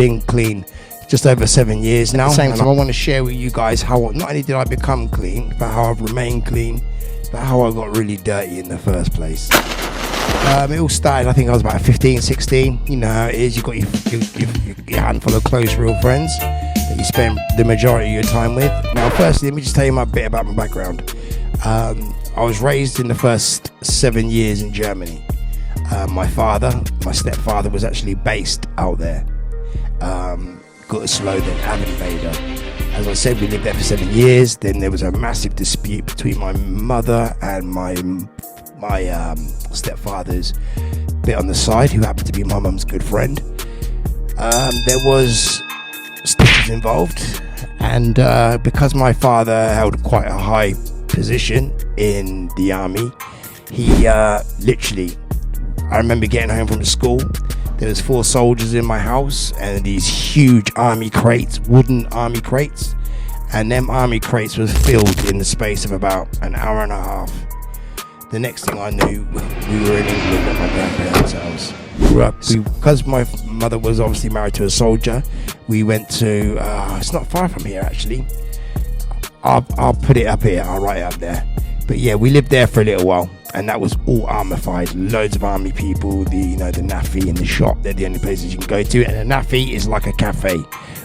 Being clean just over 7 years now. At the same time, I want to share with you guys how not only did I become clean, but how I've remained clean, but how I got really dirty in the first place. It all started, I think I was about 15, 16. You know how it is. You've got your handful of close real friends that you spend the majority of your time with. Now, firstly, let me just tell you a bit about my background. I was raised in the first 7 years in Germany. My stepfather was actually based out there. Gütersloh, then Avenvader. As I said, we lived there for 7 years. Then there was a massive dispute between my mother and my stepfather's bit on the side, who happened to be my mum's good friend. There was stitches involved, and because my father held quite a high position in the army, he literally, I remember getting home from school. There was 4 soldiers in my house and these huge army crates, wooden army crates, and them army crates was filled in the space of about an hour and a half. The next thing I knew, we were in England at my grandparents' house. Because my mother was obviously married to a soldier, we went to, it's not far from here actually. I'll put it up here, I'll write it up there. But yeah, we lived there for a little while, and that was all armified. Loads of army people, the NAFI and the shop, they're the only places you can go to. And a NAFI is like a cafe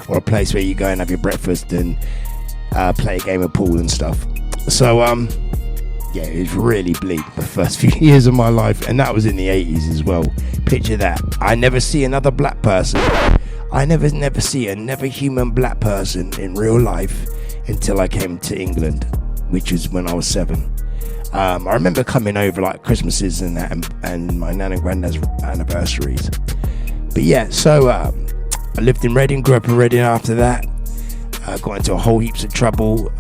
or a place where you go and have your breakfast and play a game of pool and stuff. So yeah, it was really bleak the first few years of my life, and that was in the 80s as well. Picture that. I never see another black person. I never see another human black person in real life until I came to England, which was when I was 7. I remember coming over like Christmases and that, and my nan and granddad's anniversaries. But yeah, so I lived in Reading, grew up in Reading after that. Got into a whole heaps of trouble.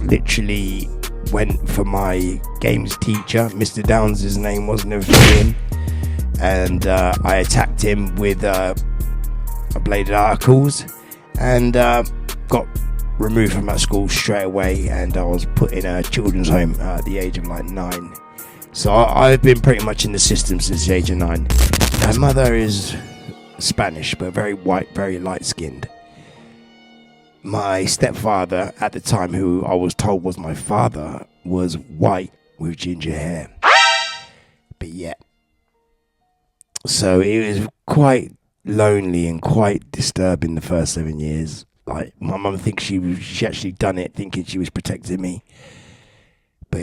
Literally went for my games teacher, Mr. Downs, his name was, never forget him. And I attacked him with bladed articles, and got removed from that school straight away, and I was put in a children's home at the age of like 9. So I've been pretty much in the system since the age of 9. My mother is Spanish, but very white, very light skinned. My stepfather at the time, who I was told was my father, was white with ginger hair. But yeah, so it was quite lonely and quite disturbing the first 7 years. Like, my mum thinks she actually done it thinking she was protecting me,